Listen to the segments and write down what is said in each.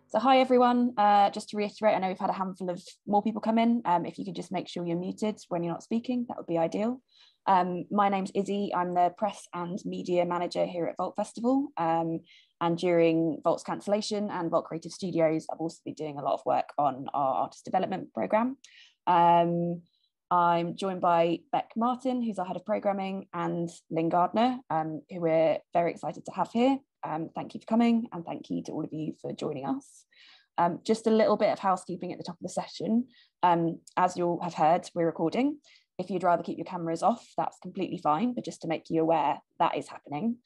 So hi everyone, just to reiterate, I know we've had a handful of more people come in. If you could just make sure you're muted when you're not speaking, that would be ideal. My name's Izzy, I'm the press and media manager here at Vault Festival. And during Vault's cancellation and Vault Creative Studios, I've also been doing a lot of work on our artist development programme. I'm joined by Beck Martin, who's our head of programming, and Lyn Gardner, who we're very excited to have here. Thank you for coming, and thank you to all of you for joining us. Just a little bit of housekeeping at the top of the session. As you'll have heard, we're recording. If you'd rather keep your cameras off, that's completely fine, but just to make you aware, that is happening.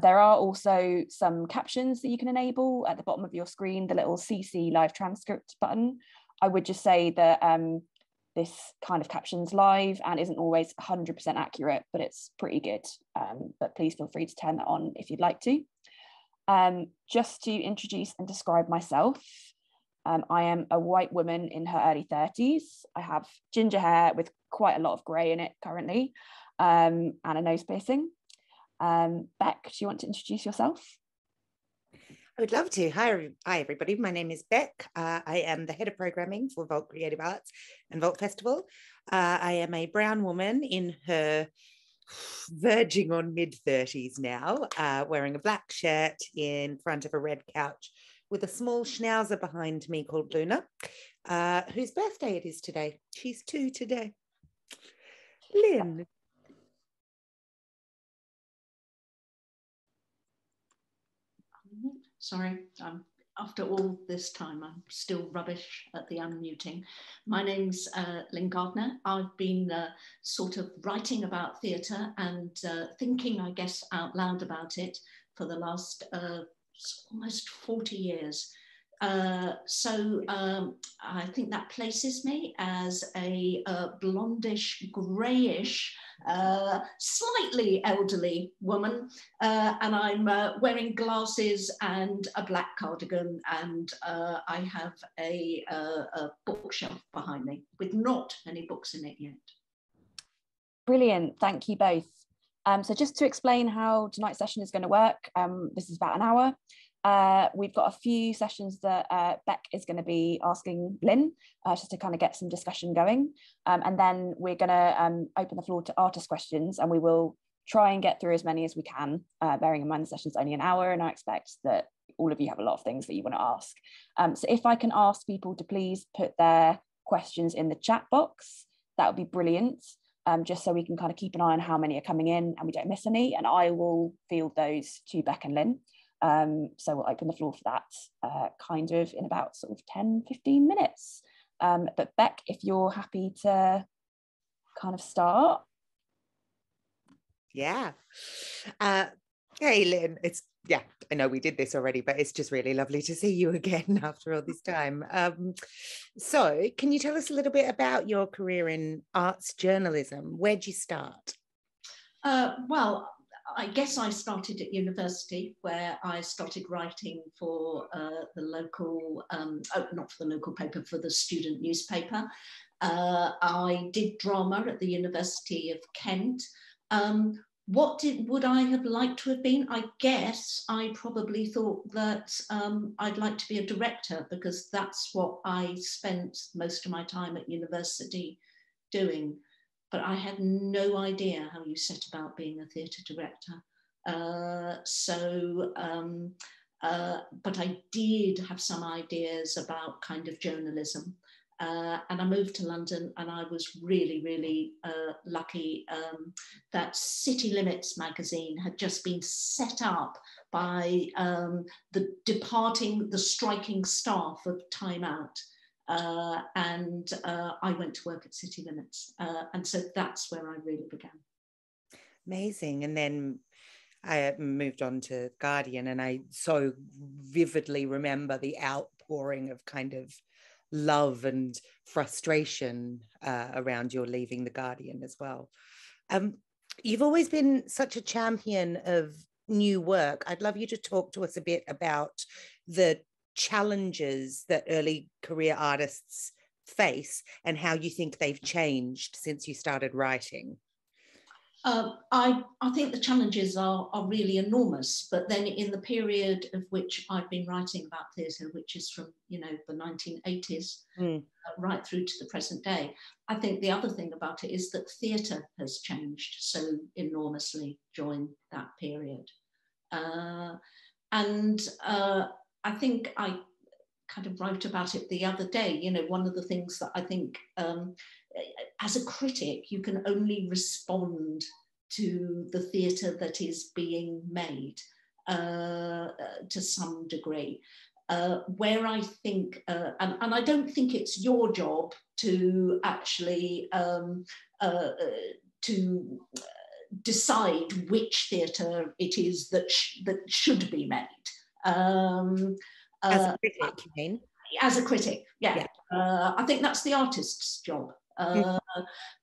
There are also some captions that you can enable at the bottom of your screen, the little CC live transcript button. I would just say that this kind of captions live and isn't always 100% accurate, but it's pretty good. But please feel free to turn that on if you'd like to. Just to introduce and describe myself, I am a white woman in her early 30s. I have ginger hair with quite a lot of grey in it currently, and a nose piercing. Beck, do you want to introduce yourself? I would love to. Hi everybody. My name is Beck. I am the head of programming for Vault Creative Arts and Vault Festival. I am a brown woman in her verging on mid-30s now, wearing a black shirt in front of a red couch with a small schnauzer behind me called Luna, whose birthday it is today. She's 2 today. Lyn. Sorry, after all this time, I'm still rubbish at the unmuting. My name's Lyn Gardner. I've been sort of writing about theatre and thinking, I guess, out loud about it for the last almost 40 years. So I think that places me as a blondish, greyish, slightly elderly woman, and I'm wearing glasses and a black cardigan, and I have a bookshelf behind me with not many books in it yet. Brilliant, thank you both. So just to explain how tonight's session is going to work, this is about an hour. We've got a few sessions that Beck is going to be asking Lyn, just to kind of get some discussion going. And then we're going to open the floor to artist questions, and we will try and get through as many as we can, bearing in mind the session's only an hour, and I expect that all of you have a lot of things that you want to ask. So if I can ask people to please put their questions in the chat box, that would be brilliant. Just so we can kind of keep an eye on how many are coming in and we don't miss any, and I will field those to Beck and Lyn. So we'll open the floor for that kind of in about sort of 10-15 minutes. But Beck, if you're happy to kind of start. Yeah. Hey Lyn, I know we did this already, but it's just really lovely to see you again after all this time. So can you tell us a little bit about your career in arts journalism? Where'd you start? Well, I guess I started at university, where I started writing for the local, not for the local paper, for the student newspaper. I did drama at the University of Kent. What would I have liked to have been? I guess I probably thought that I'd like to be a director, because that's what I spent most of my time at university doing. But I had no idea how you set about being a theatre director. But I did have some ideas about kind of journalism. And I moved to London, and I was really, really lucky that City Limits magazine had just been set up by the striking staff of Time Out. And I went to work at City Limits. And so that's where I really began. Amazing. And then I moved on to Guardian, and I so vividly remember the outpouring of kind of love and frustration around your leaving the Guardian as well. You've always been such a champion of new work. I'd love you to talk to us a bit about the challenges that early career artists face and how you think they've changed since you started writing. I think the challenges are really enormous, but then in the period of which I've been writing about theatre, which is from, you know, the 1980s right through to the present day, I think the other thing about it is that theatre has changed so enormously during that period. And I think I kind of wrote about it the other day. You know, one of the things that I think as a critic, you can only respond to the theatre that is being made to some degree. Where I think, and I don't think it's your job to actually to decide which theatre it is that should be made. As a critic, you mean? As a critic, yeah. I think that's the artist's job.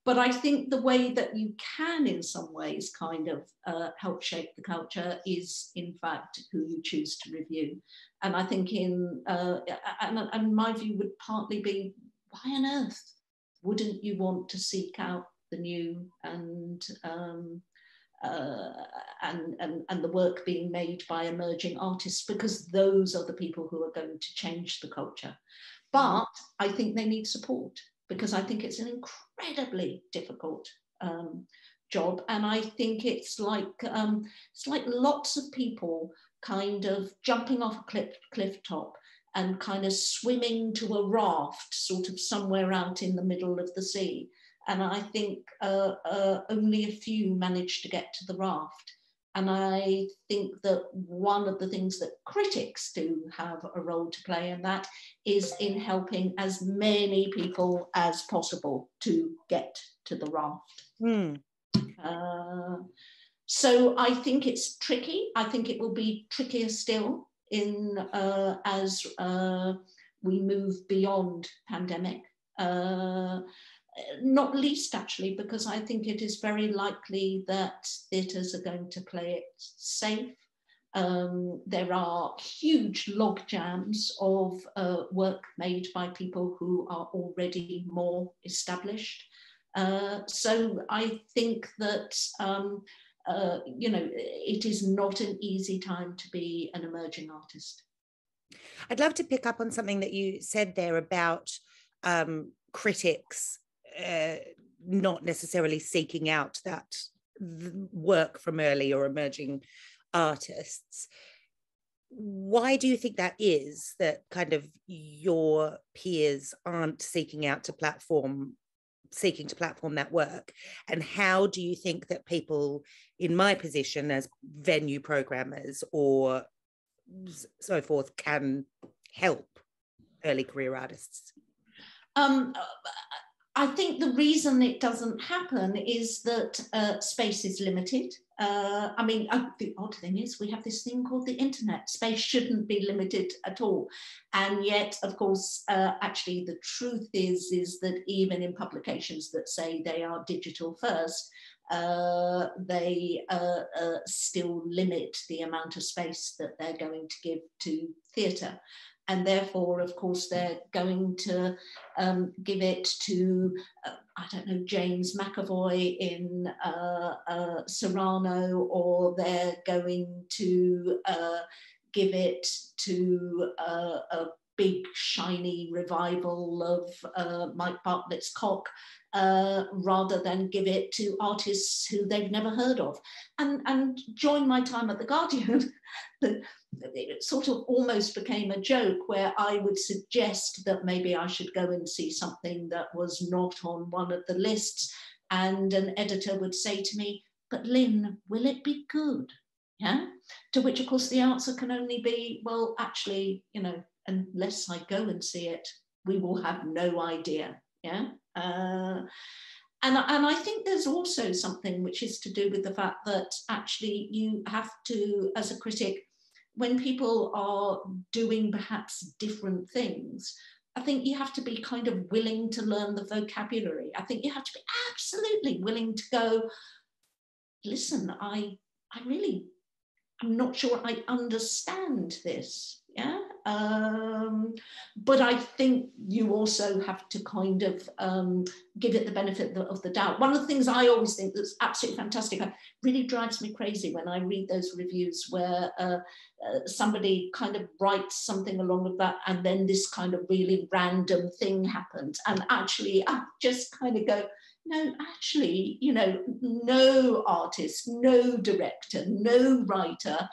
But I think the way that you can, in some ways, kind of help shape the culture is, in fact, who you choose to review. And I think and my view would partly be, why on earth wouldn't you want to seek out the new and the work being made by emerging artists, because those are the people who are going to change the culture. But I think they need support, because I think it's an incredibly difficult job, and I think it's like lots of people kind of jumping off a cliff top and kind of swimming to a raft sort of somewhere out in the middle of the sea. And I think only a few managed to get to the raft. And I think that one of the things that critics do have a role to play in that is in helping as many people as possible to get to the raft. So I think it's tricky. I think it will be trickier still as we move beyond pandemic. Not least, actually, because I think it is very likely that theatres are going to play it safe. There are huge log jams of work made by people who are already more established. So I think that, you know, it is not an easy time to be an emerging artist. I'd love to pick up on something that you said there about critics not necessarily seeking out that work from early or emerging artists. Why do you think that is, that kind of your peers aren't seeking to platform that work? And how do you think that people in my position as venue programmers or so forth can help early career artists? I think the reason it doesn't happen is that space is limited. I mean, the odd thing is we have this thing called the internet. Space shouldn't be limited at all. And yet, of course, actually the truth is that even in publications that say they are digital first, they still limit the amount of space that they're going to give to theatre. And therefore, of course, they're going to give it to, I don't know, James McAvoy in Cyrano, or they're going to give it to a big, shiny revival of Mike Bartlett's Cock, rather than give it to artists who they've never heard of. And during my time at The Guardian, it sort of almost became a joke where I would suggest that maybe I should go and see something that was not on one of the lists, and an editor would say to me, "But Lyn, will it be good?" Yeah? To which, of course, the answer can only be, well, actually, you know, unless I go and see it, we will have no idea. Yeah. And I think there's also something which is to do with the fact that actually you have to, as a critic, when people are doing perhaps different things, I think you have to be kind of willing to learn the vocabulary. I think you have to be absolutely willing to go, listen, I'm not sure I understand this. Yeah. But I think you also have to kind of give it the benefit of the doubt. One of the things I always think that's absolutely fantastic, it really drives me crazy when I read those reviews where somebody kind of writes something along with that, and then this kind of really random thing happens. And actually, I just kind of go, no, actually, you know, no artist, no director, no writer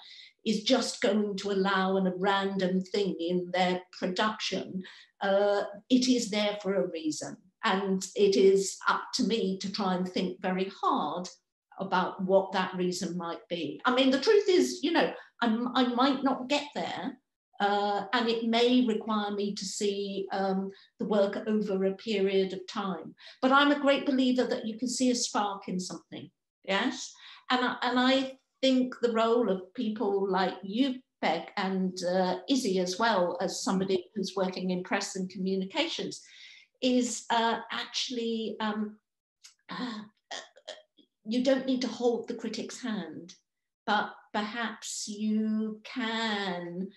is just going to allow a random thing in their production. It is there for a reason. And it is up to me to try and think very hard about what that reason might be. I mean, the truth is, you know, I might not get there, and it may require me to see the work over a period of time. But I'm a great believer that you can see a spark in something, yes? And I think the role of people like you, Beck, and Izzy as well, as somebody who's working in press and communications, is actually, you don't need to hold the critic's hand, but perhaps you can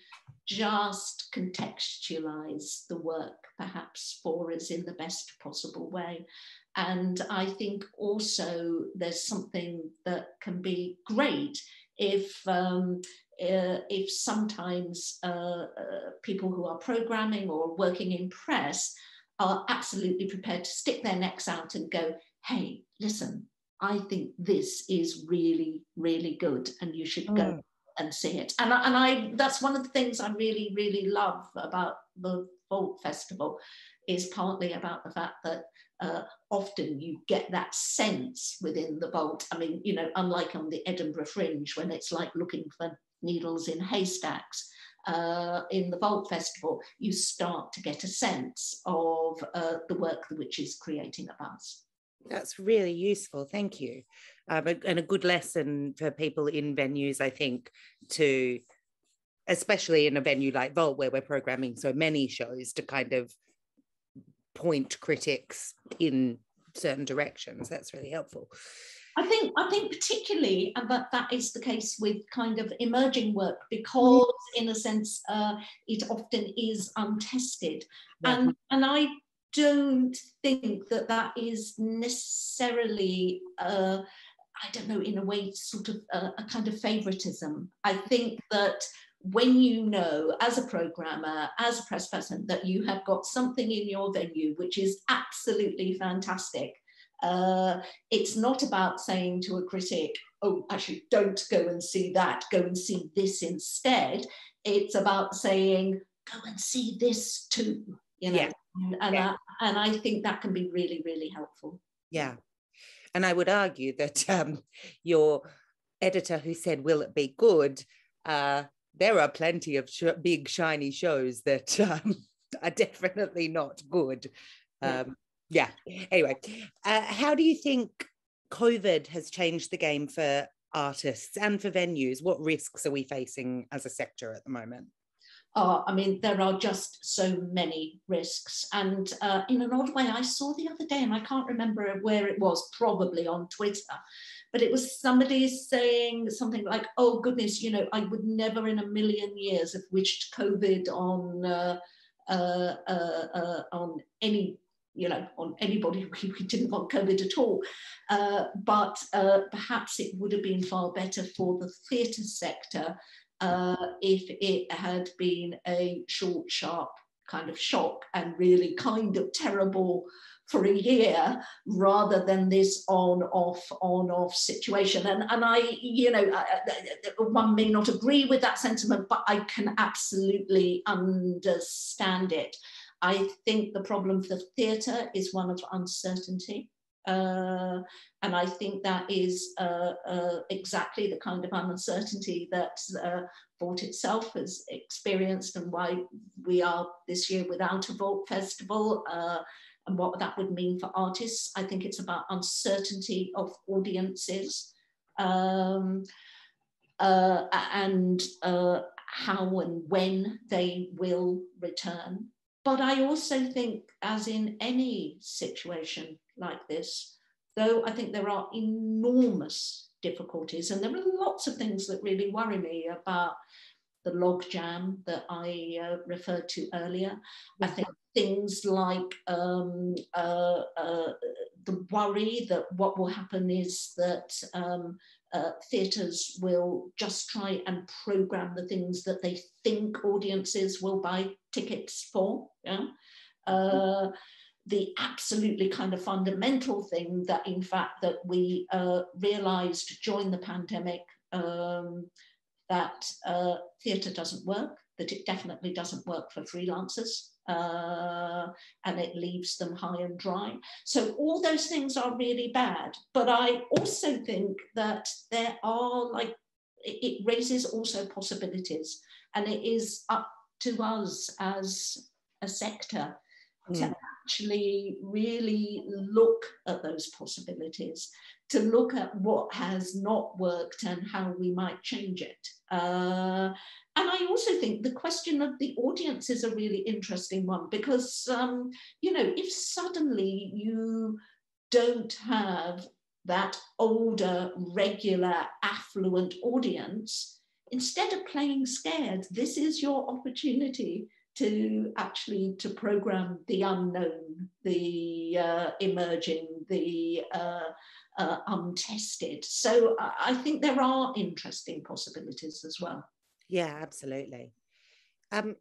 just contextualize the work, perhaps for us in the best possible way. And I think also there's something that can be great if sometimes people who are programming or working in press are absolutely prepared to stick their necks out and go, hey, listen, I think this is really, really good, and you should go and see it. And I that's one of the things I really, really love about the Vault Festival, is partly about the fact that often you get that sense within the Vault. I mean, you know, unlike on the Edinburgh Fringe, when it's like looking for needles in haystacks, in the Vault Festival, you start to get a sense of the work the Witch is creating a buzz. That's really useful, thank you. And a good lesson for people in venues, I think, to, especially in a venue like Vault, where we're programming so many shows, to kind of point critics in certain directions. That's really helpful. I think particularly that is the case with kind of emerging work, because in a sense it often is untested. Yeah. And I don't think that is necessarily, I don't know, in a way, sort of a kind of favoritism. I think that when you know, as a programmer, as a press person, that you have got something in your venue which is absolutely fantastic, it's not about saying to a critic, oh, actually, don't go and see that, go and see this instead. It's about saying, go and see this too, you know. Yeah. And I think that can be really, really helpful. Yeah. And I would argue that your editor who said, will it be good? There are plenty of big, shiny shows that are definitely not good. Yeah. Anyway, how do you think COVID has changed the game for artists and for venues? What risks are we facing as a sector at the moment? I mean, there are just so many risks. And in an odd way, I saw the other day, and I can't remember where it was, probably on Twitter, but it was somebody saying something like, oh, goodness, you know, I would never in a million years have wished COVID on any, you know, on anybody. We didn't want COVID at all. But perhaps it would have been far better for the theatre sector if it had been a short, sharp kind of shock and really kind of terrible for a year, rather than this on-off situation. And I, you know, one may not agree with that sentiment, but I can absolutely understand it. I think the problem for the theatre is one of uncertainty. And I think that is exactly the kind of uncertainty that Vault itself has experienced, and why we are this year without a Vault Festival, and what that would mean for artists. I think it's about uncertainty of audiences, and how and when they will return. But I also think, as in any situation like this, though I think there are enormous difficulties, and there are lots of things that really worry me about the logjam that I referred to earlier. I think things like the worry that what will happen is that theatres will just try and programme the things that they think audiences will buy tickets for. Yeah? The absolutely kind of fundamental thing that, in fact, that we realised during the pandemic, that theatre doesn't work, that it definitely doesn't work for freelancers, and it leaves them high and dry. So all those things are really bad. But I also think that there are, like, it raises also possibilities, and it is up to us as a sector to actually really look at those possibilities, to look at what has not worked and how we might change it. And I also think the question of the audience is a really interesting one, because, you know, if suddenly you don't have that older, regular, affluent audience, instead of playing scared, this is your opportunity to actually to program the unknown, the emerging, the untested. So I think there are interesting possibilities as well. Yeah, absolutely.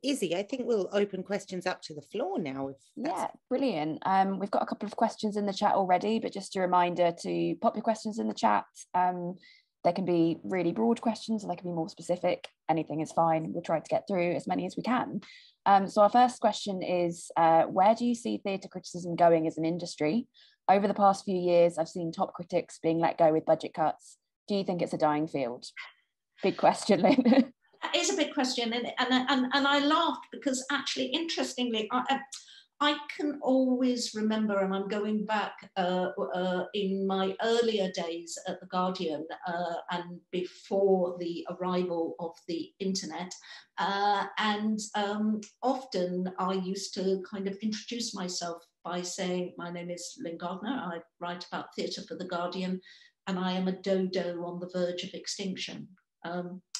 Izzy, I think we'll open questions up to the floor now. Yeah, brilliant. We've got a couple of questions in the chat already, but just a reminder to pop your questions in the chat. They can be really broad questions, or they can be more specific. Anything is fine. We'll try to get through as many as we can. So our first question is, where do you see theatre criticism going as an industry? Over the past few years, I've seen top critics being let go with budget cuts. Do you think it's a dying field? Big question, Lyn. It is a big question, and I laughed because actually, interestingly, I can always remember, and I'm going back in my earlier days at The Guardian and before the arrival of the internet, and often I used to kind of introduce myself by saying, my name is Lyn Gardner, I write about theatre for The Guardian, and I am a dodo on the verge of extinction.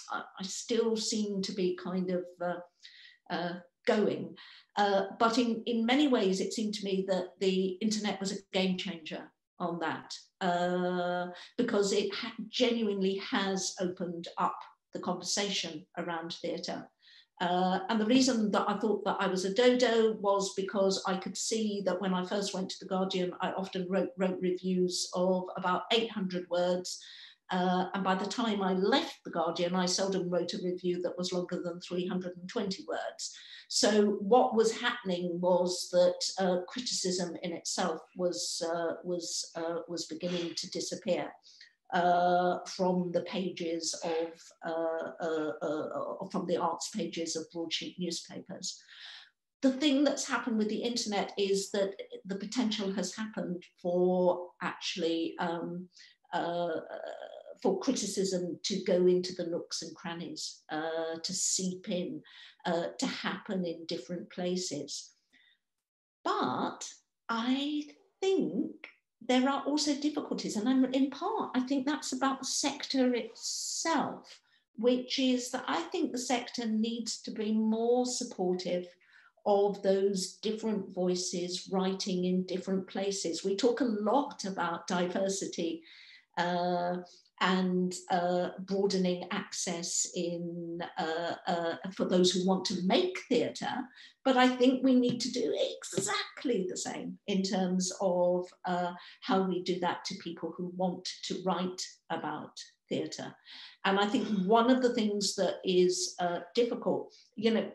I still seem to be kind of going. But in many ways, it seemed to me that the internet was a game changer on that, because it genuinely has opened up the conversation around theatre. And the reason that I thought that I was a dodo was because I could see that when I first went to The Guardian, I often wrote reviews of about 800 words. And by the time I left The Guardian, I seldom wrote a review that was longer than 320 words. So what was happening was that criticism in itself was beginning to disappear from the pages of, from the arts pages of broadsheet newspapers. The thing that's happened with the internet is that the potential has happened for actually for criticism to go into the nooks and crannies, to seep in, to happen in different places. But I think there are also difficulties, and in part, I think that's about the sector itself, which is that I think the sector needs to be more supportive of those different voices writing in different places. We talk a lot about diversity and broadening access in for those who want to make theatre, but I think we need to do exactly the same in terms of how we do that to people who want to write about theatre. And I think one of the things that is difficult, you know,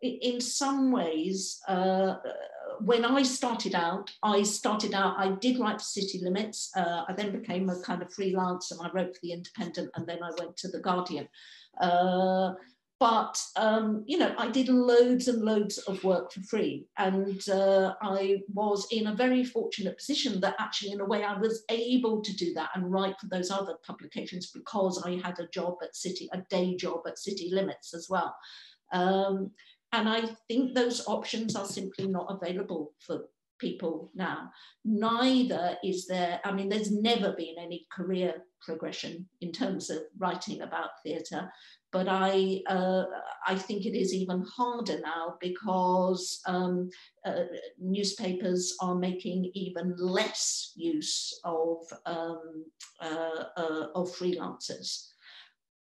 in some ways, when I started out, I did write for City Limits. I then became a kind of freelance and I wrote for The Independent, and then I went to The Guardian. But, you know, I did loads and loads of work for free. And I was in a very fortunate position that actually, in a way, I was able to do that and write for those other publications because I had a job at a day job at City Limits as well. And I think those options are simply not available for people now. Neither is there, I mean, there's never been any career progression in terms of writing about theatre, but I think it is even harder now because newspapers are making even less use of freelancers.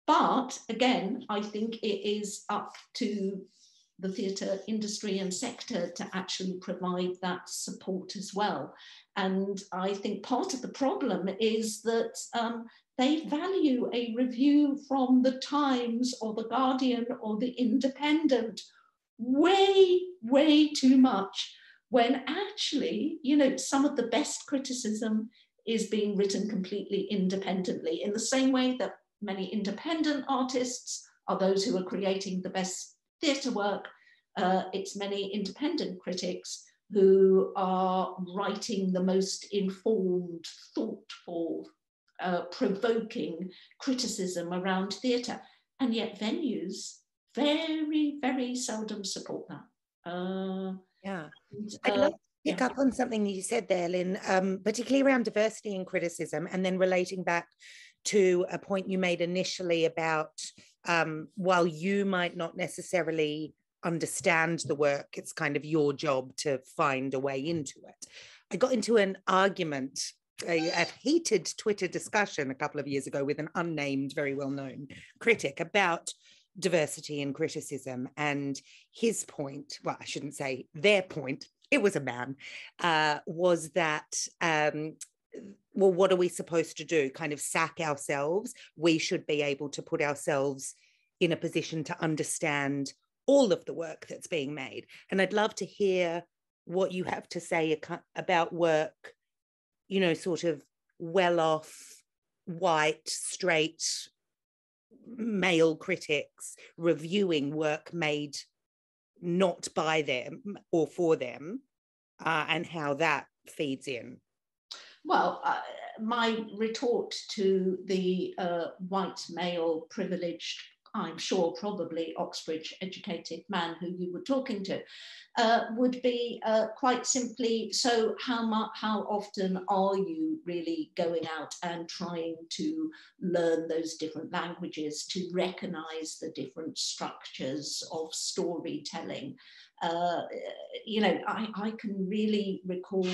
But again, I think it is up to the theatre industry and sector to actually provide that support as well. And I think part of the problem is that they value a review from the Times or the Guardian or the Independent way, way too much, when actually, you know, some of the best criticism is being written completely independently, in the same way that many independent artists are those who are creating the best theatre work. It's many independent critics who are writing the most informed, thoughtful, provoking criticism around theatre, and yet venues very, very seldom support that. Yeah. I'd love to pick up on something you said there, Lyn, particularly around diversity in criticism, and then relating back to a point you made initially about while you might not necessarily understand the work, it's kind of your job to find a way into it. I got into an argument, a heated Twitter discussion a couple of years ago with an unnamed, very well-known critic about diversity in criticism, and his point, well, I shouldn't say their point, it was a man, was that well, what are we supposed to do? Kind of sack ourselves? We should be able to put ourselves in a position to understand all of the work that's being made. And I'd love to hear what you have to say about work, you know, sort of well-off, white, straight, male critics reviewing work made not by them or for them, and how that feeds in. Well, my retort to the white male privileged, I'm sure probably Oxbridge educated man who you were talking to would be quite simply, so how often are you really going out and trying to learn those different languages, to recognize the different structures of storytelling? You know, I can really recall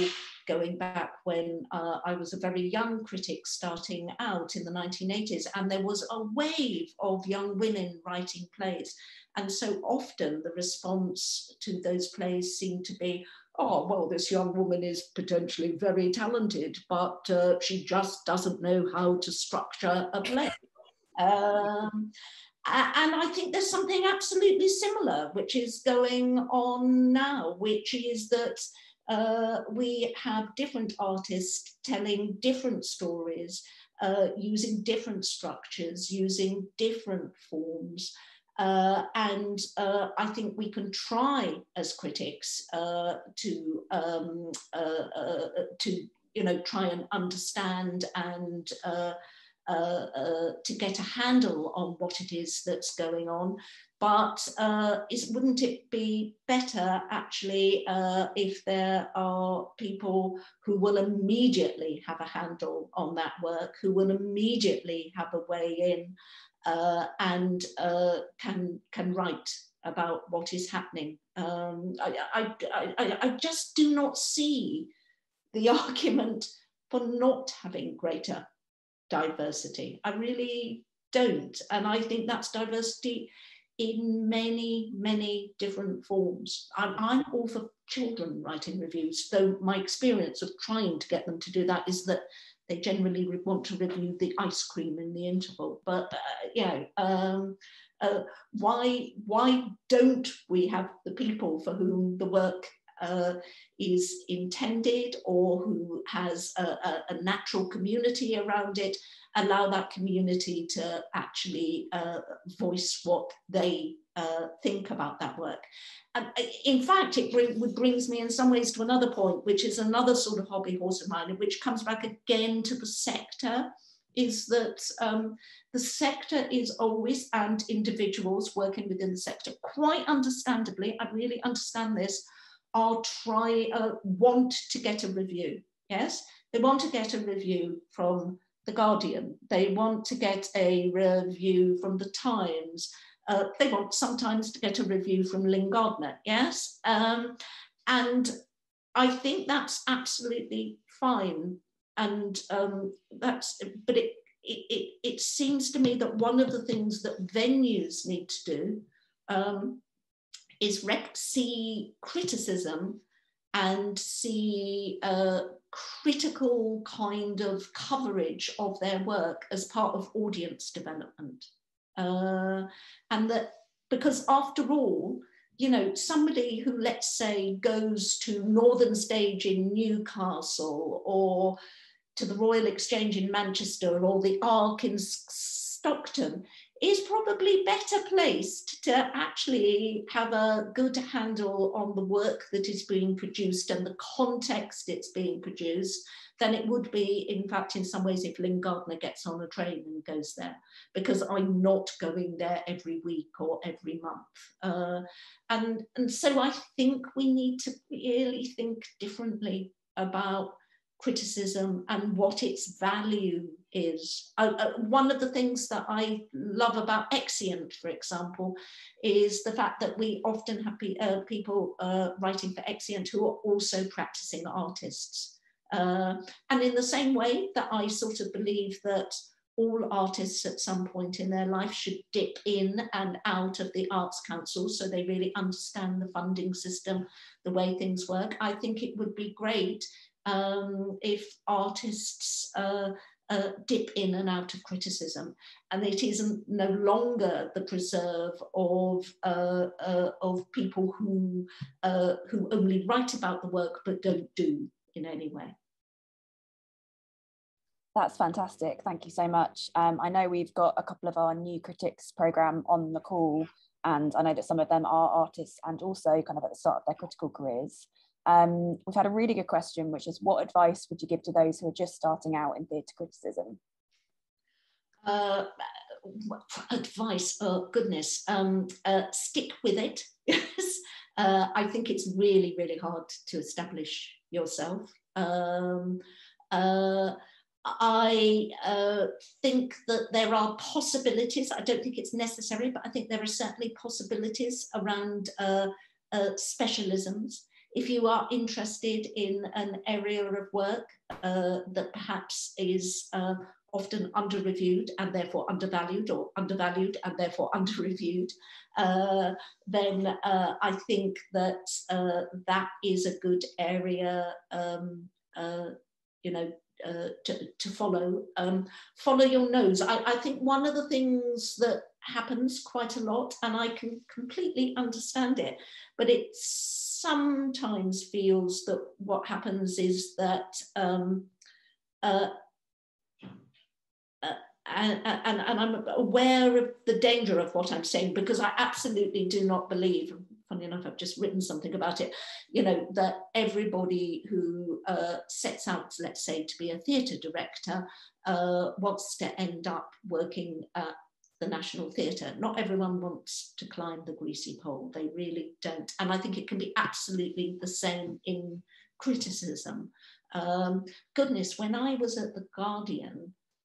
going back when I was a very young critic starting out in the 1980s, and there was a wave of young women writing plays. And so often the response to those plays seemed to be, oh, well, this young woman is potentially very talented, but she just doesn't know how to structure a play. And I think there's something absolutely similar which is going on now, which is that we have different artists telling different stories, using different structures, using different forms. And I think we can try as critics to you know, try and understand and to get a handle on what it is that's going on. But wouldn't it be better actually if there are people who will immediately have a handle on that work, who will immediately have a way in and can write about what is happening? I just do not see the argument for not having greater diversity. I really don't. And I think that's diversity in many, many different forms. I'm all for children writing reviews, though my experience of trying to get them to do that is that they generally want to review the ice cream in the interval. But you know, why don't we have the people for whom the work is intended, or who has a natural community around it, allow that community to actually voice what they think about that work? And in fact, it brings me in some ways to another point, which is another sort of hobby horse of mine, which comes back again to the sector, is that the sector is always, and individuals working within the sector, quite understandably, I really understand this, want to get a review. Yes, they want to get a review from The Guardian. They want to get a review from The Times. They want sometimes to get a review from Lyn Gardner. Yes, and I think that's absolutely fine. And but it seems to me that one of the things that venues need to do is see criticism and see critical kind of coverage of their work as part of audience development. And that, because after all, you know, somebody who, let's say, goes to Northern Stage in Newcastle, or to the Royal Exchange in Manchester, or the Ark in Stockton, is probably better placed to actually have a good handle on the work that is being produced and the context it's being produced than it would be, in fact, in some ways, if Lyn Gardner gets on a train and goes there, because I'm not going there every week or every month. And so I think we need to really think differently about criticism and what its value is. One of the things that I love about Exeunt, for example, is the fact that we often have people writing for Exeunt who are also practicing artists. And in the same way that I sort of believe that all artists at some point in their life should dip in and out of the Arts Council so they really understand the funding system, the way things work, I think it would be great if artists dip in and out of criticism, and it isn't no longer the preserve of people who only write about the work but don't do in any way. That's fantastic. Thank you so much. I know we've got a couple of our new critics programme on the call, and I know that some of them are artists and also kind of at the start of their critical careers. We've had a really good question, which is, what advice would you give to those who are just starting out in theatre criticism? Advice, oh goodness, stick with it. Yes, I think it's really, really hard to establish yourself. I think that there are possibilities. I don't think it's necessary, but I think there are certainly possibilities around specialisms. If you are interested in an area of work that perhaps is often under-reviewed and therefore undervalued, or undervalued and therefore under-reviewed, then I think that that is a good area, you know, to follow. Follow your nose. I think one of the things that happens quite a lot, and I can completely understand it, but it sometimes feels that what happens is that and I'm aware of the danger of what I'm saying, because I absolutely do not believe, funny enough, I've just written something about it, you know, that everybody who sets out, let's say, to be a theatre director wants to end up working at the National Theatre. Not everyone wants to climb the greasy pole, they really don't. And I think it can be absolutely the same in criticism. Goodness, when I was at The Guardian,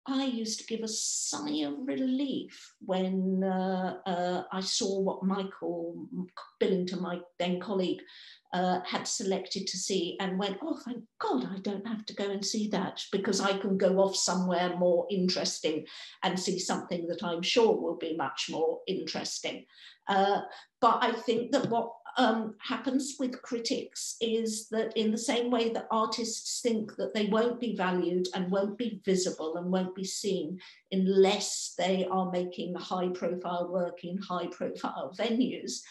I used to give a sigh of relief when I saw what Michael Billington, my then colleague, had selected to see, and went, oh, thank God I don't have to go and see that, because I can go off somewhere more interesting and see something that I'm sure will be much more interesting. But I think that what happens with critics is that, in the same way that artists think that they won't be valued and won't be visible and won't be seen unless they are making high profile work in high profile venues,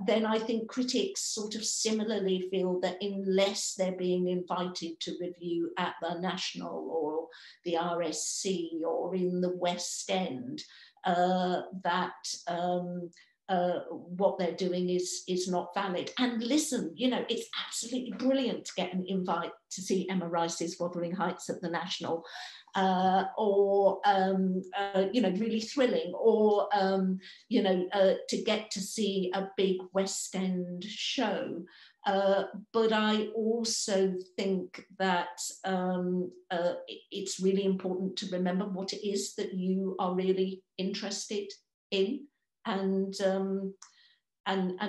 then I think critics sort of similarly feel that unless they're being invited to review at the National or the RSC or in the West End, what they're doing is not valid. And listen, you know, it's absolutely brilliant to get an invite to see Emma Rice's Wuthering Heights at the National, or you know, really thrilling, or you know, to get to see a big West End show. But I also think that it's really important to remember what it is that you are really interested in, and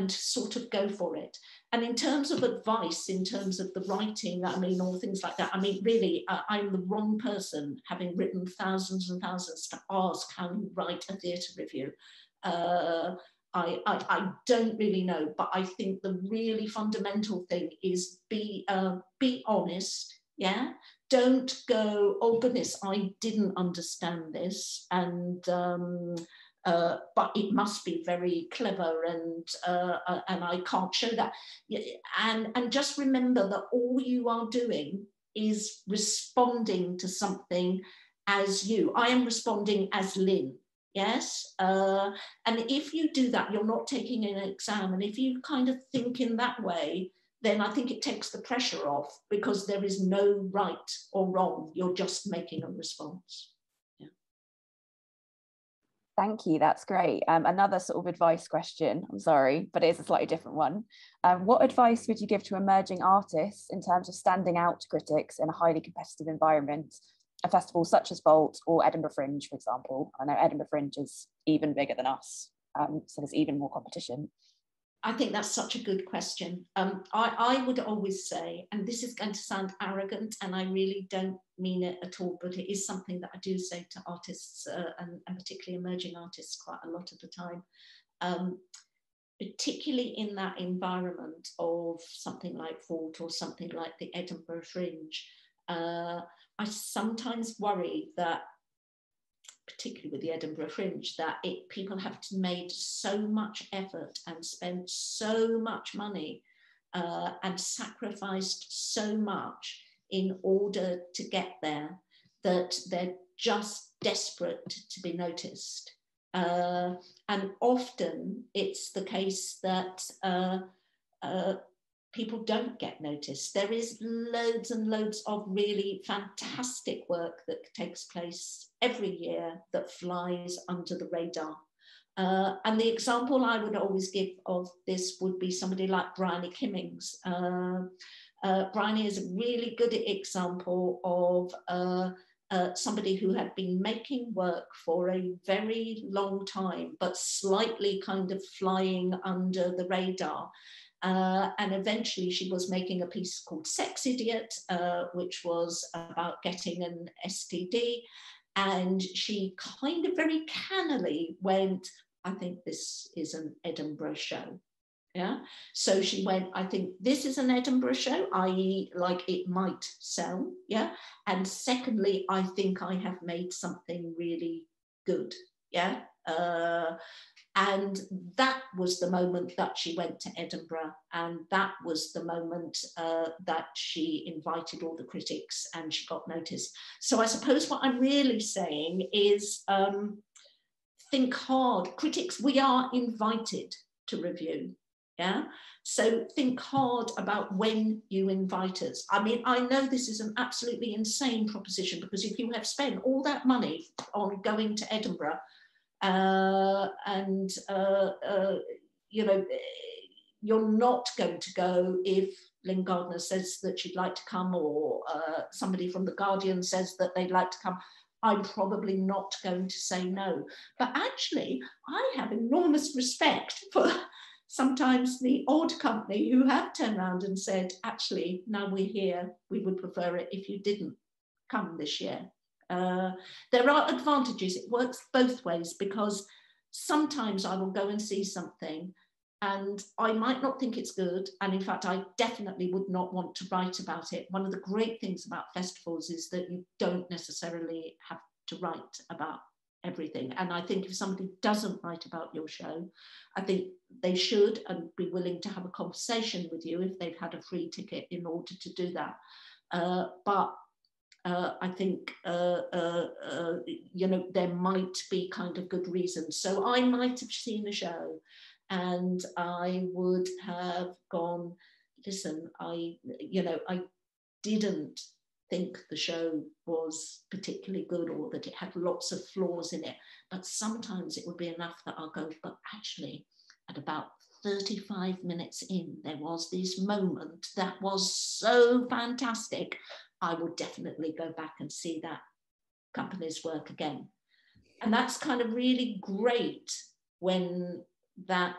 sort of go for it. And in terms of advice, in terms of the writing, I mean, or things like that, I mean, really, I'm the wrong person, having written thousands and thousands, to ask how you write a theatre review. I don't really know, but I think the really fundamental thing is be honest, yeah? Don't go, oh goodness, I didn't understand this, and but it must be very clever, and I can't show that. And just remember that all you are doing is responding to something as you. I am responding as Lyn. Yes, and if you do that, you're not taking an exam. And if you kind of think in that way, then I think it takes the pressure off, because there is no right or wrong. You're just making a response. Yeah. Thank you, that's great. Another sort of advice question, I'm sorry, but it's a slightly different one. What advice would you give to emerging artists in terms of standing out to critics in a highly competitive environment? A festival such as Vault or Edinburgh Fringe, for example. I know Edinburgh Fringe is even bigger than us, so there's even more competition. I think that's such a good question. I would always say, and this is going to sound arrogant, and I really don't mean it at all, but it is something that I do say to artists, and particularly emerging artists, quite a lot of the time, particularly in that environment of something like Vault or something like the Edinburgh Fringe. I sometimes worry that, particularly with the Edinburgh Fringe, that people have made so much effort and spent so much money and sacrificed so much in order to get there, that they're just desperate to be noticed. And often it's the case that people don't get noticed. There is loads and loads of really fantastic work that takes place every year that flies under the radar. And the example I would always give of this would be somebody like Bryony Kimmings. Bryony is a really good example of somebody who had been making work for a very long time, but slightly kind of flying under the radar. And eventually she was making a piece called Sex Idiot, which was about getting an STD. And she kind of very cannily went, I think this is an Edinburgh show. Yeah. So she went, I think this is an Edinburgh show, i.e. like it might sell. Yeah. And secondly, I think I have made something really good. Yeah. And that was the moment that she went to Edinburgh, and that was the moment that she invited all the critics and she got noticed. So I suppose what I'm really saying is think hard. Critics, we are invited to review. Yeah. So think hard about when you invite us. I mean, I know this is an absolutely insane proposition, because if you have spent all that money on going to Edinburgh, you know, you're not going to go if Lyn Gardner says that she'd like to come, or somebody from The Guardian says that they'd like to come. I'm probably not going to say no. But actually, I have enormous respect for sometimes the odd company who have turned around and said, actually, now we're here, we would prefer it if you didn't come this year. There are advantages. It works both ways, because sometimes I will go and see something and I might not think it's good. And in fact, I definitely would not want to write about it. One of the great things about festivals is that you don't necessarily have to write about everything. And I think if somebody doesn't write about your show, I think they should and be willing to have a conversation with you if they've had a free ticket in order to do that. But I think, you know, there might be kind of good reasons. So I might have seen a show and I would have gone, listen, I didn't think the show was particularly good, or that it had lots of flaws in it. But sometimes it would be enough that I'll go, but actually, at about 35 minutes in, there was this moment that was so fantastic. I would definitely go back and see that company's work again. And that's kind of really great when that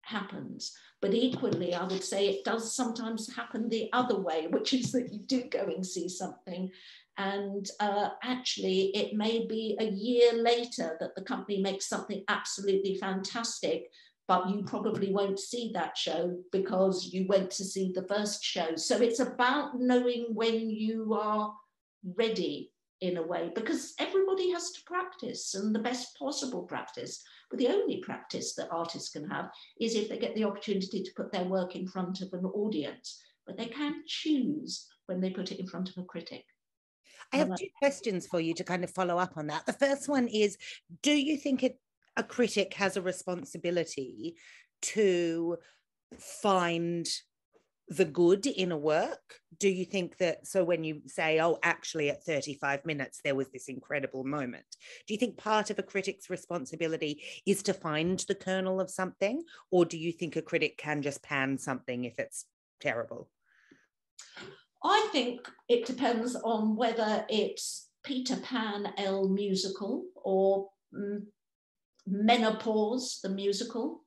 happens. But equally, I would say it does sometimes happen the other way, which is that you do go and see something, and actually it may be a year later that the company makes something absolutely fantastic, but you probably won't see that show because you went to see the first show. So it's about knowing when you are ready, in a way, because everybody has to practice, and the best possible practice, but the only practice that artists can have is if they get the opportunity to put their work in front of an audience, but they can choose when they put it in front of a critic. I have two questions for you to kind of follow up on that. The first one is, do you think a critic has a responsibility to find the good in a work? Do you think that, so when you say, oh, actually at 35 minutes, there was this incredible moment, do you think part of a critic's responsibility is to find the kernel of something? Or do you think a critic can just pan something if it's terrible? I think it depends on whether it's Peter Pan, El musical, or Menopause, the musical.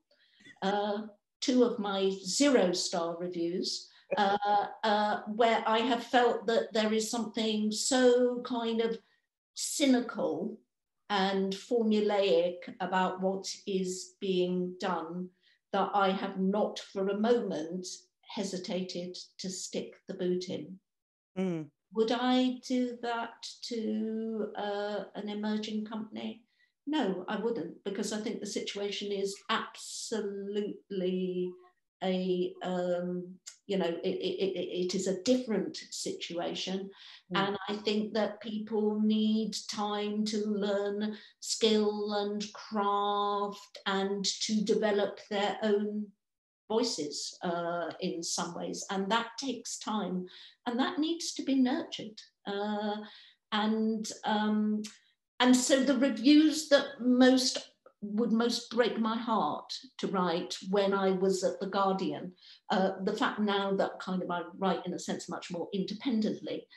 Two of my 0-star reviews, where I have felt that there is something so kind of cynical and formulaic about what is being done that I have not for a moment hesitated to stick the boot in. Would I do that to an emerging company? No, I wouldn't, because I think the situation is absolutely it is a different situation. And I think that people need time to learn skill and craft and to develop their own voices in some ways. And that takes time, and that needs to be nurtured. And so the reviews that would most break my heart to write when I was at The Guardian, the fact now that kind of I write in a sense much more independently,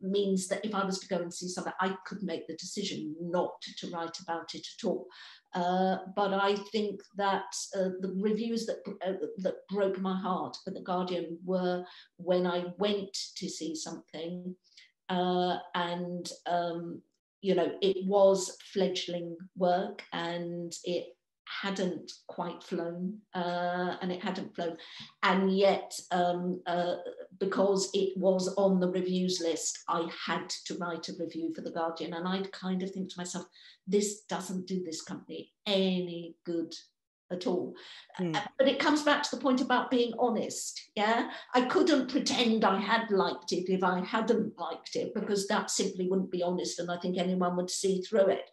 means that if I was to go and see something, I could make the decision not to write about it at all. But I think that the reviews that broke my heart at The Guardian were when I went to see something, it was fledgling work, and it hadn't quite flown, and yet because it was on the reviews list, I had to write a review for The Guardian, and I'd kind of think to myself, this doesn't do this company any good at all. But it comes back to the point about being honest. I couldn't pretend I had liked it if I hadn't liked it, because that simply wouldn't be honest, and I think anyone would see through it.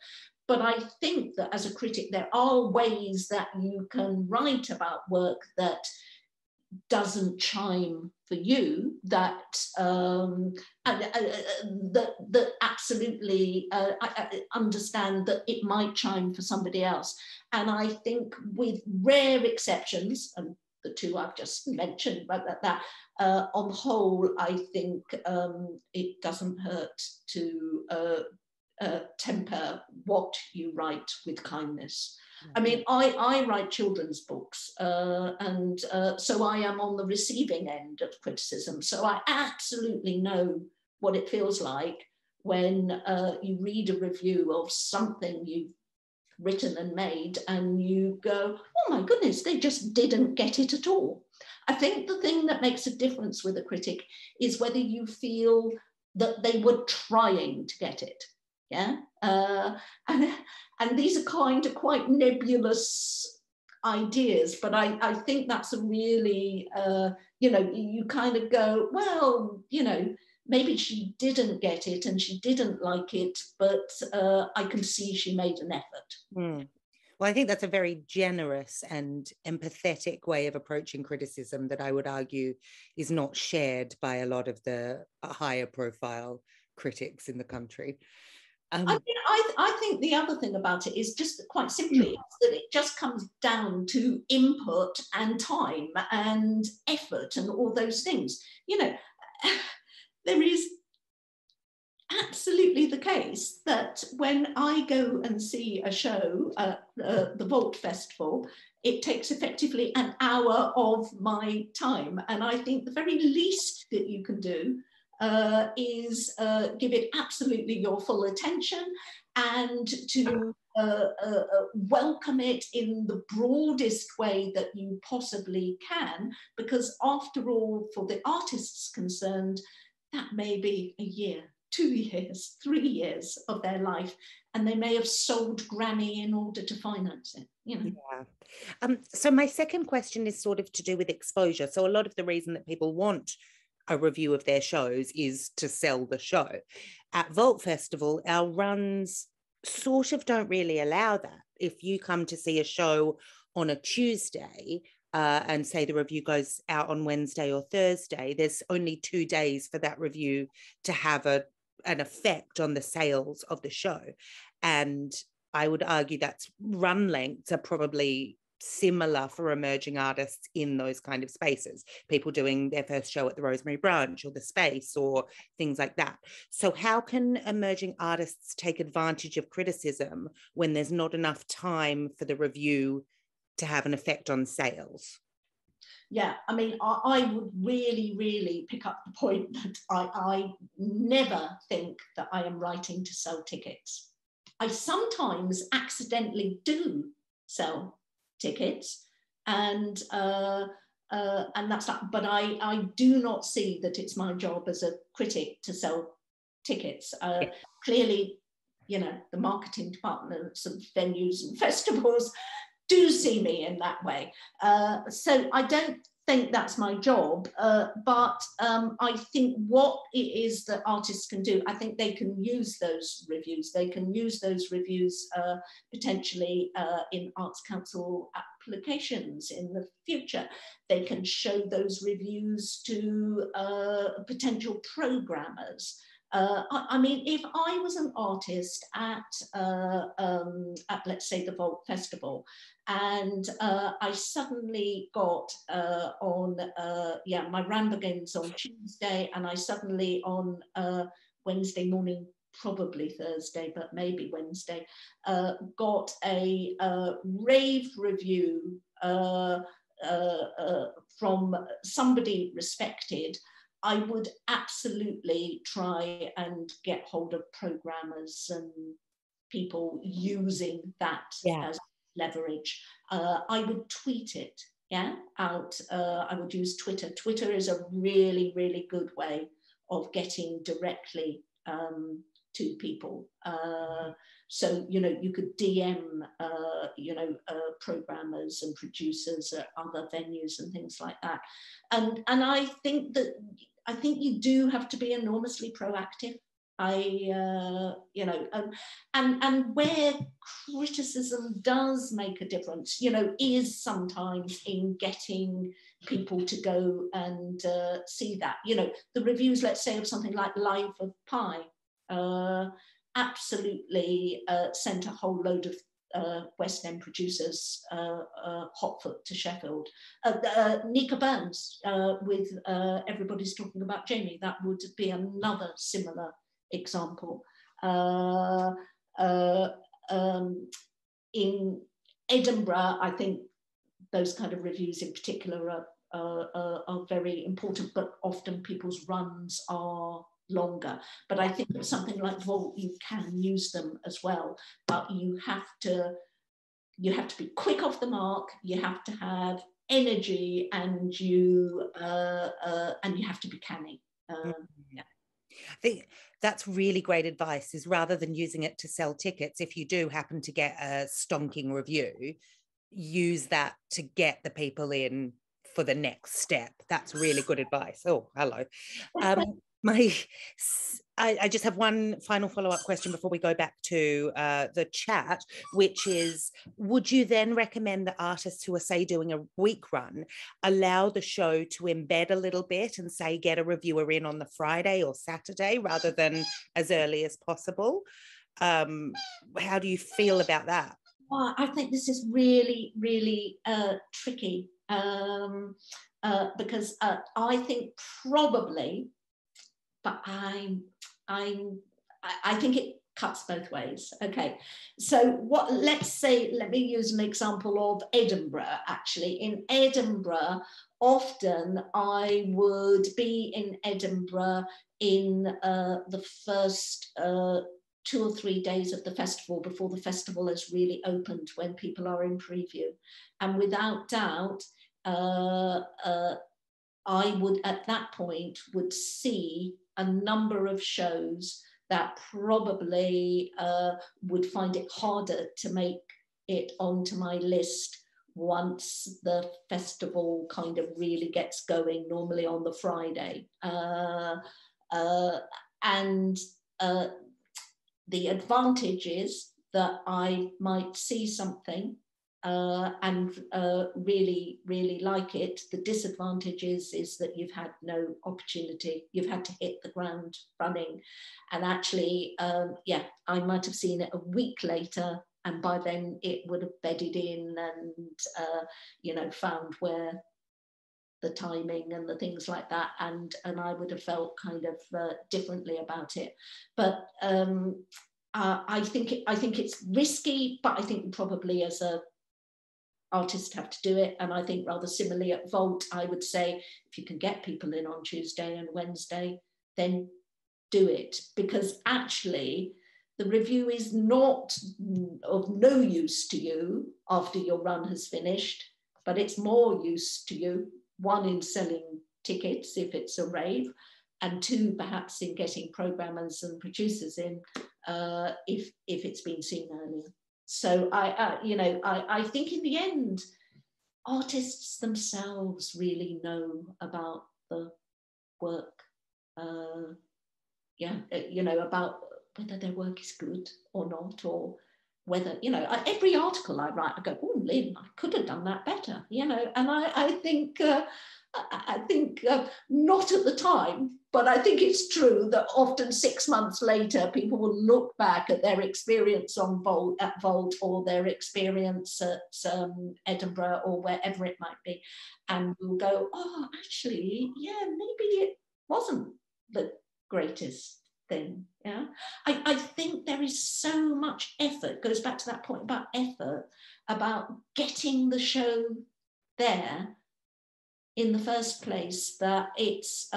But I think that as a critic, there are ways that you can write about work that doesn't chime for you, that absolutely I understand that it might chime for somebody else. And I think with rare exceptions, and the two I've just mentioned, but on the whole, I think it doesn't hurt to temper what you write with kindness. I mean, I write children's books, and so I am on the receiving end of criticism. So I absolutely know what it feels like when you read a review of something you've written and made, and you go, oh my goodness, they just didn't get it at all. I think the thing that makes a difference with a critic is whether you feel that they were trying to get it. And these are kind of quite nebulous ideas, but I think that's a really, you kind of go, well, maybe she didn't get it and she didn't like it, but I can see she made an effort. Well, I think that's a very generous and empathetic way of approaching criticism that I would argue is not shared by a lot of the higher profile critics in the country. I think the other thing about it is just quite simply that it just comes down to input and time and effort and all those things. You know, there is absolutely the case that when I go and see a show at the Vault Festival, it takes effectively an hour of my time. And I think the very least that you can do is give it absolutely your full attention and to welcome it in the broadest way that you possibly can, because after all, for the artists concerned, that may be a year, 2 years, 3 years of their life, and they may have sold Granny in order to finance it, you know. Yeah. So my second question is sort of to do with exposure. So a lot of the reason that people want a review of their shows is to sell the show. At Vault Festival, our runs sort of don't really allow that. If you come to see a show on a Tuesday, and say the review goes out on Wednesday or Thursday, there's only 2 days for that review to have an effect on the sales of the show. And I would argue that's run lengths are probably similar for emerging artists in those kind of spaces, people doing their first show at the Rosemary Branch or the Space or things like that. So how can emerging artists take advantage of criticism when there's not enough time for the review to have an effect on sales? Yeah, I mean, I would really, really pick up the point that I never think that I am writing to sell tickets. I sometimes accidentally do sell tickets, and that's not, but I do not see that it's my job as a critic to sell tickets. Clearly, you know, the marketing departments of venues and festivals do see me in that way. So I don't think that's my job, but I think what it is that artists can do, I think they can use those reviews. They can use those reviews potentially in Arts Council applications in the future. They can show those reviews to potential programmers. I mean, if I was an artist at let's say the Vault Festival, and I suddenly got on, my run begins on Tuesday, and I suddenly on Wednesday morning, probably Thursday, but maybe Wednesday, got a rave review from somebody respected, I would absolutely try and get hold of programmers and people using that as leverage. I would tweet it out. I would use Twitter. Twitter is a really, really good way of getting directly to people. So, you know, you could DM, programmers and producers at other venues and things like that. And I think you do have to be enormously proactive. And where criticism does make a difference, you know, is sometimes in getting people to go and see that. You know, the reviews, let's say, of something like Life of Pi, absolutely sent a whole load of West End producers hotfoot to Sheffield. Nika Burns with Everybody's Talking About Jamie, that would be another similar example. In Edinburgh, I think those kind of reviews in particular are very important, but often people's runs are longer. But I think that something like Vault, you can use them as well, but you have to be quick off the mark, you have to have energy, and you have to be canny. I think that's really great advice, is rather than using it to sell tickets, if you do happen to get a stonking review, use that to get the people for the next step. That's really good advice. Oh, hello. I just have one final follow-up question before we go back to the chat, which is, would you then recommend that artists who are, say, doing a week run allow the show to embed a little bit and, say, get a reviewer in on the Friday or Saturday rather than as early as possible? How do you feel about that? Well, I think this is really, really tricky, because I think probably, but I think it cuts both ways. Okay, so let me use an example of Edinburgh. Actually, in Edinburgh, often I would be in Edinburgh in the first 2 or 3 days of the festival, before the festival has really opened, when people are in preview. And without doubt, I would at that point would see a number of shows that probably would find it harder to make it onto my list once the festival kind of really gets going, normally on the Friday. The advantage is that I might see something and really, really like it. The disadvantage is that you've had no opportunity. You've had to hit the ground running. And actually, I might have seen it a week later, and by then it would have bedded in and, found where the timing and the things like that, and I would have felt kind of differently about it. But I think it's risky, but I think probably as a artist have to do it. And I think rather similarly at Vault, I would say if you can get people in on Tuesday and Wednesday, then do it, because actually the review is not of no use to you after your run has finished, but it's more use to you, one, in selling tickets if it's a rave, and two, perhaps in getting programmers and producers in if it's been seen earlier. So I think in the end, artists themselves really know about the work, about whether their work is good or not, or whether, every article I write, I go, oh, Lyn, I could have done that better, and I think not at the time, but I think it's true that often 6 months later, people will look back at their experience at Vault, or their experience at Edinburgh, or wherever it might be, and will go, oh, actually, yeah, maybe it wasn't the greatest thing. Yeah, I think there is so much effort, goes back to that point about effort, about getting the show there in the first place, that it's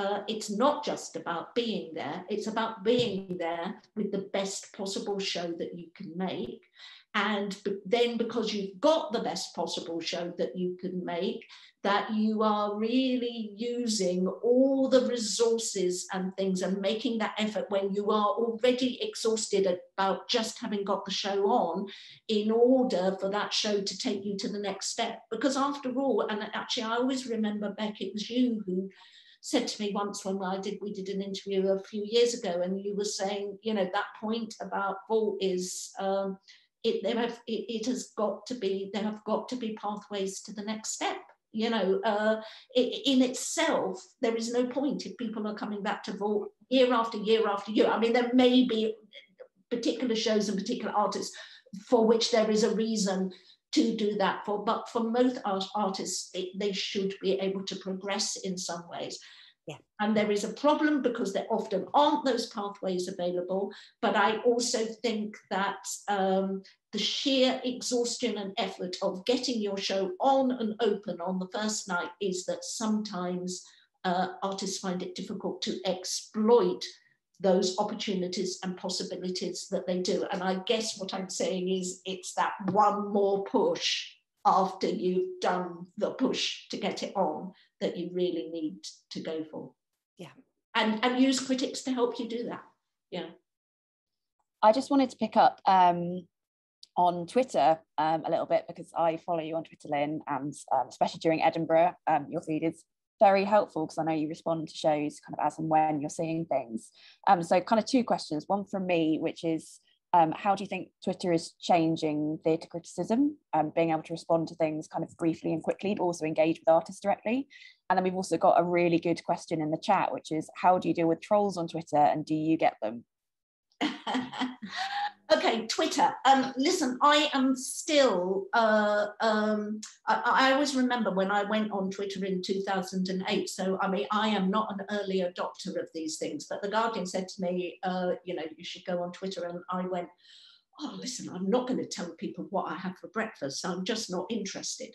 not just about being there, it's about being there with the best possible show that you can make. And then, because you've got the best possible show that you can make, that you are really using all the resources and things and making that effort when you are already exhausted about just having got the show on, in order for that show to take you to the next step. Because after all, and actually I always remember, Beck, it was you who said to me once when we did an interview a few years ago, and you were saying, that point about Vault is there have got to be pathways to the next step. In itself, there is no point if people are coming back to Vault year after year after year. I mean, there may be particular shows and particular artists for which there is a reason to do that for, but for most artists, they should be able to progress in some ways. Yeah. And there is a problem because there often aren't those pathways available. But I also think that the sheer exhaustion and effort of getting your show on and open on the first night is that sometimes artists find it difficult to exploit those opportunities and possibilities that they do. And I guess what I'm saying is it's that one more push after you've done the push to get it on that you really need to go for. Yeah. And use critics to help you do that. Yeah. I just wanted to pick up on Twitter a little bit, because I follow you on Twitter, Lyn, and especially during Edinburgh, your feed is very helpful because I know you respond to shows kind of as and when you're seeing things. So kind of two questions, one from me, which is, how do you think Twitter is changing theatre criticism, being able to respond to things kind of briefly and quickly, but also engage with artists directly? And then we've also got a really good question in the chat, which is, how do you deal with trolls on Twitter, and do you get them? Okay, Twitter. Listen, I am still, I always remember when I went on Twitter in 2008. So, I mean, I am not an early adopter of these things, but The Guardian said to me, you know, you should go on Twitter. And I went, oh, listen, I'm not going to tell people what I had for breakfast. So I'm just not interested.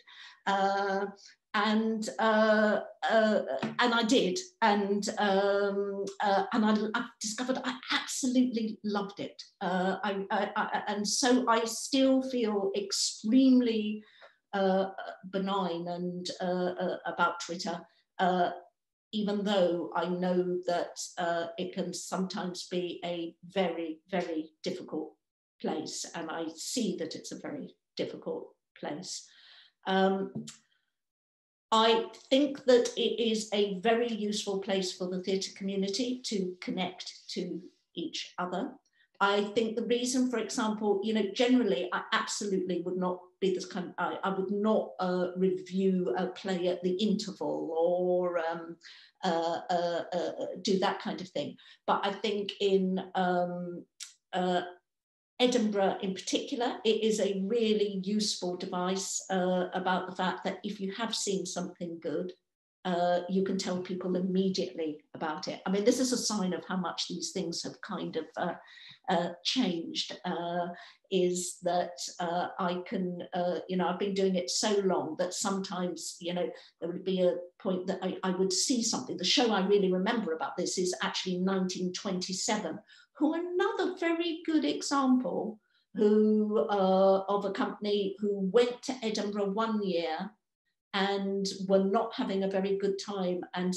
And I did, and I discovered I absolutely loved it, and so I still feel extremely benign and about Twitter, even though I know that it can sometimes be a very, very difficult place, and I see that it's a very difficult place. I think that it is a very useful place for the theatre community to connect to each other. I think the reason, for example, you know, generally I absolutely would not be this kind of, I would not review a play at the interval or do that kind of thing. But I think in Edinburgh in particular, it is a really useful device about the fact that if you have seen something good, you can tell people immediately about it. I mean, this is a sign of how much these things have kind of changed, is that I can, you know, I've been doing it so long that sometimes, you know, there would be a point that I would see something. The show I really remember about this is actually 1927, who another very good example who of a company who went to Edinburgh one year and were not having a very good time and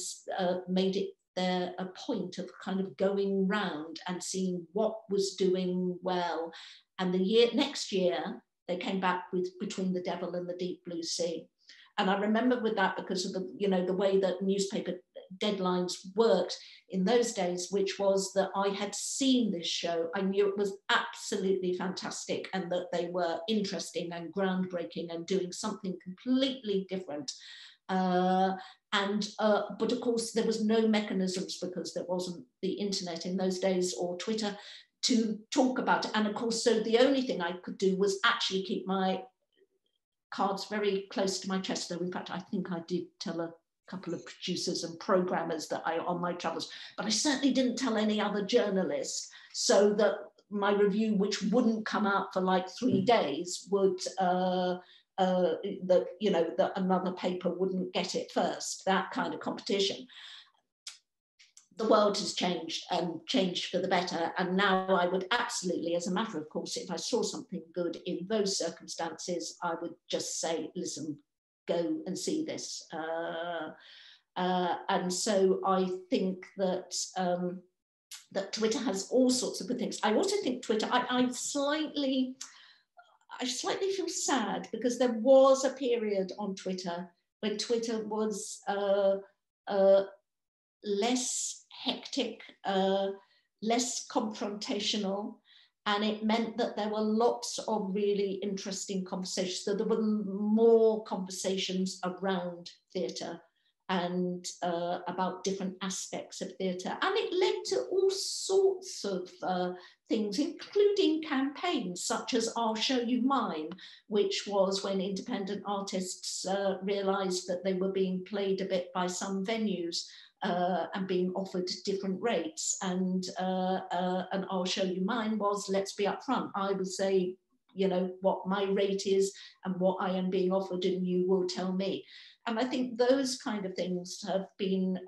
made it their a point of kind of going round and seeing what was doing well. And the next year, they came back with Between the Devil and the Deep Blue Sea. And I remember with that because of the, you know, the way that newspaper deadlines worked in those days, which was that I had seen this show. I knew it was absolutely fantastic and that they were interesting and groundbreaking and doing something completely different. But of course, there was no mechanisms because there wasn't the internet in those days or Twitter to talk about it. And of course, so the only thing I could do was actually keep my cards very close to my chest. Though, in fact, I think I did tell a couple of producers and programmers that I on my travels, but I certainly didn't tell any other journalists, so that my review, which wouldn't come out for like 3 days, would that, you know, that another paper wouldn't get it first, that kind of competition. The world has changed and changed for the better. And now I would absolutely, as a matter of course, if I saw something good in those circumstances, I would just say, listen, go and see this. And so I think that that Twitter has all sorts of good things. I also think Twitter, I slightly feel sad because there was a period on Twitter when Twitter was less hectic, less confrontational, and it meant that there were lots of really interesting conversations. So there were more conversations around theatre and about different aspects of theatre. And it led to all sorts of things, including campaigns such as I'll Show You Mine, which was when independent artists realised that they were being played a bit by some venues and being offered different rates. And I'll Show You Mine was, let's be upfront. I would say, you know, what my rate is and what I am being offered, and you will tell me. And I think those kind of things have been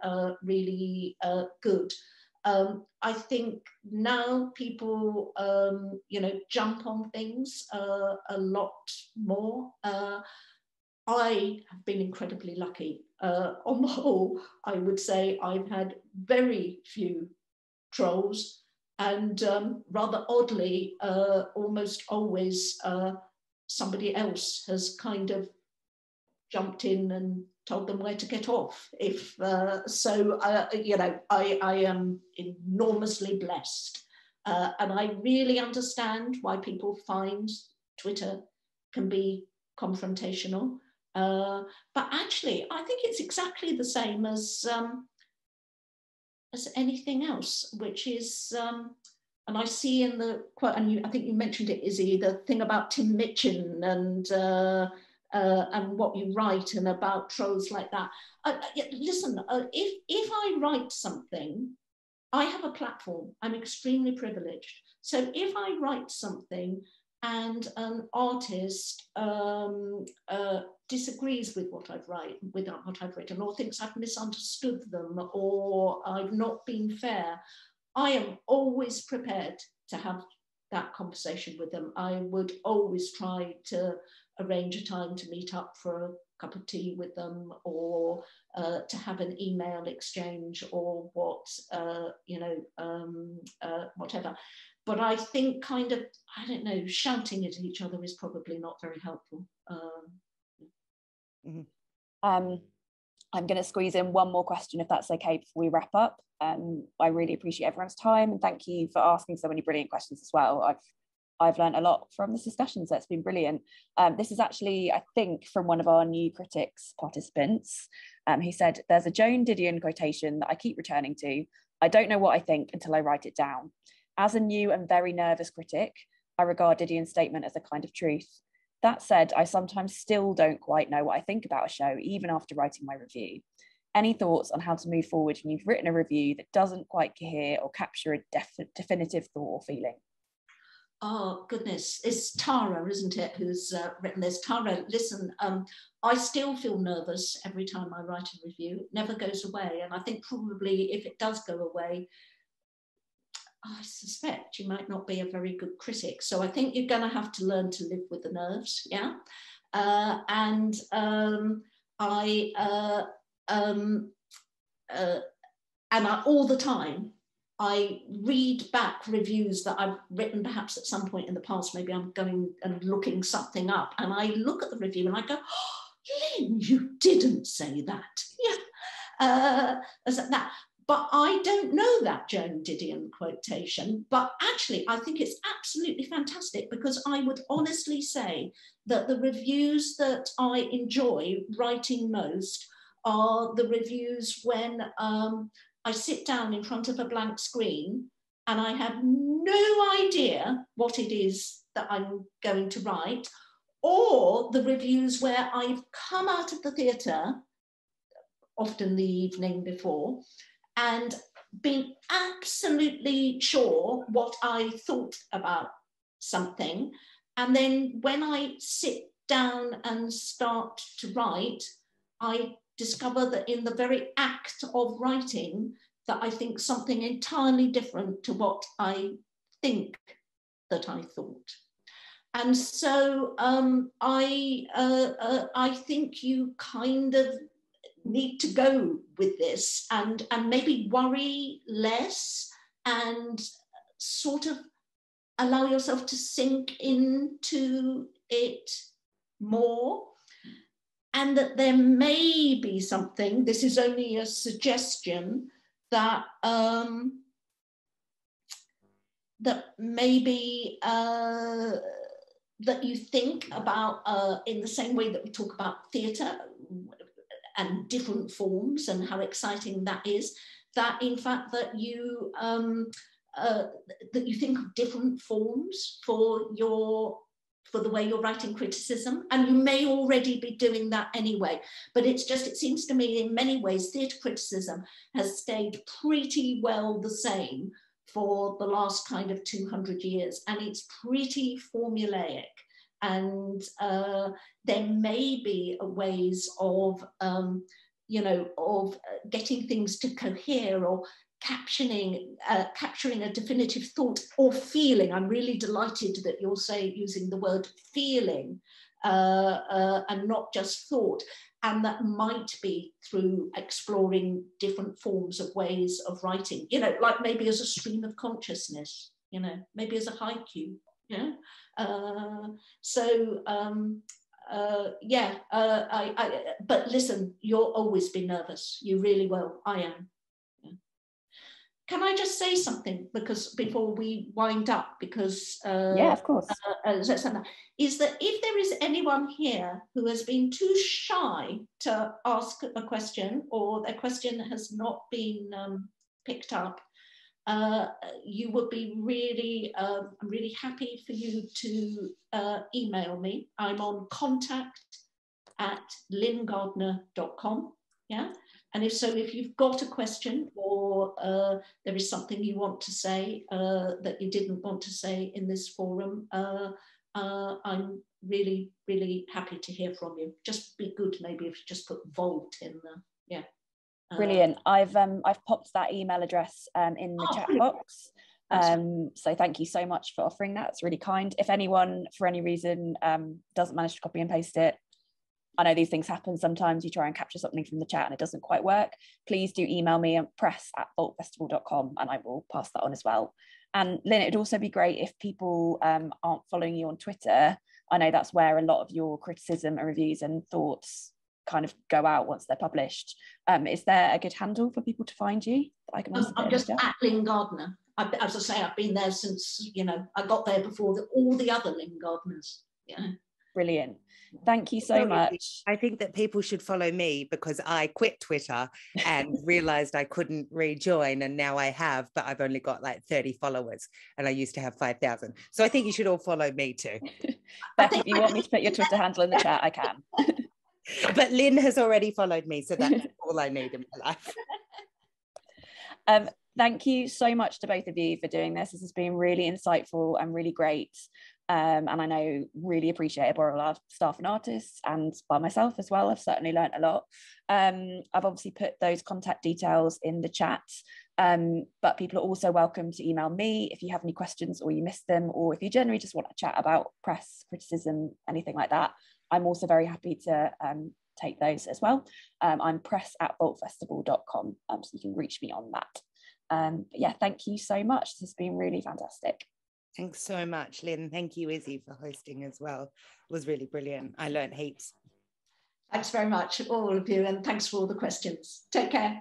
really good. I think now people, you know, jump on things a lot more. I have been incredibly lucky. On the whole, I would say I've had very few trolls, and rather oddly, almost always somebody else has kind of jumped in and told them where to get off. If so, you know, I am enormously blessed, and I really understand why people find Twitter can be confrontational. But actually, I think it's exactly the same as anything else, which is And I see in the quote, and I think you mentioned it, Izzy, the thing about Tim Minchin and what you write and about trolls like that. Listen, if I write something, I have a platform. I'm extremely privileged. So if I write something and an artist disagrees with what I've written, or thinks I've misunderstood them, or I've not been fair, I am always prepared to have that conversation with them. I would always try to arrange a time to meet up for a cup of tea with them, or to have an email exchange, or whatever. But I think kind of, I don't know, shouting at each other is probably not very helpful. I'm going to squeeze in one more question, if that's okay, before we wrap up. I really appreciate everyone's time, and thank you for asking so many brilliant questions as well. I've learned a lot from this discussion, so it's been brilliant. This is actually, I think, from one of our new critics participants. He said, "There's a Joan Didion quotation that I keep returning to. I don't know what I think until I write it down. As a new and very nervous critic, I regard Didion's statement as a kind of truth. That said, I sometimes still don't quite know what I think about a show, even after writing my review. Any thoughts on how to move forward when you've written a review that doesn't quite cohere or capture a definitive thought or feeling?" Oh, goodness. It's Tara, isn't it, who's written this. Tara, listen, I still feel nervous every time I write a review. It never goes away. And I think probably if it does go away, I suspect you might not be a very good critic. So I think you're going to have to learn to live with the nerves, yeah? And all the time, I read back reviews that I've written perhaps at some point in the past. Maybe I'm going and looking something up, and I look at the review and I go, "Oh, Lyn, you didn't say that." Yeah, that. But I don't know that Joan Didion quotation, but actually I think it's absolutely fantastic, because I would honestly say that the reviews that I enjoy writing most are the reviews when I sit down in front of a blank screen and I have no idea what it is that I'm going to write, or the reviews where I've come out of the theatre, often the evening before, and been absolutely sure what I thought about something. And then when I sit down and start to write, I discover that in the very act of writing that I think something entirely different to what I think that I thought. And so I think you kind of need to go with this and maybe worry less and sort of allow yourself to sink into it more. And that there may be something, this is only a suggestion, that that maybe that you think about in the same way that we talk about theatre and different forms and how exciting that is, that in fact that you think of different forms for the way you're writing criticism, and you may already be doing that anyway. But it seems to me in many ways theatre criticism has stayed pretty well the same for the last kind of 200 years, and it's pretty formulaic. And there may be ways of, of getting things to cohere, or capturing a definitive thought or feeling. I'm really delighted that you're using the word feeling and not just thought. And that might be through exploring different forms of ways of writing, like maybe as a stream of consciousness, maybe as a haiku, but listen, you'll always be nervous. You really will. I am. Can I just say something before we wind up? Because yeah, of course. Is that if there is anyone here who has been too shy to ask a question, or their question has not been picked up, you would be really, I'm really happy for you to email me. I'm on contact@lyngardner.com. Yeah. And if you've got a question or there is something you want to say that you didn't want to say in this forum, I'm really, really happy to hear from you. Just be good, maybe if you just put Volt in the, yeah. Brilliant. I've popped that email address in the chat box. So thank you so much for offering that. It's really kind. If anyone, for any reason, doesn't manage to copy and paste it, I know these things happen sometimes. You try and capture something from the chat and it doesn't quite work. Please do email me at press@vaultfestival.com and I will pass that on as well. And Lyn, it'd also be great if people aren't following you on Twitter. I know that's where a lot of your criticism and reviews and thoughts kind of go out once they're published. Is there a good handle for people to find you? I can I'm just at Lyn Gardner. As I say, I've been there since, I got there before all the other Lyn Gardners. Yeah. Brilliant. Thank you so much. I think that people should follow me because I quit Twitter and realized I couldn't rejoin, and now I have, but I've only got like 30 followers and I used to have 5,000. So I think you should all follow me too. Beck, if you want me to put your Twitter handle in the chat, I can. But Lyn has already followed me, so that's all I need in my life. Thank you so much to both of you for doing this. This has been really insightful and really great. And I know really appreciated by all our staff and artists and by myself as well. I've certainly learned a lot. I've obviously put those contact details in the chat, but people are also welcome to email me if you have any questions or you missed them, or if you generally just want to chat about press, criticism, anything like that. I'm also very happy to take those as well. I'm press@vaultfestival.com, so you can reach me on that. But yeah, thank you so much. This has been really fantastic. Thanks so much, Lyn. Thank you, Izzy, for hosting as well. It was really brilliant. I learned heaps. Thanks very much, all of you, and thanks for all the questions. Take care.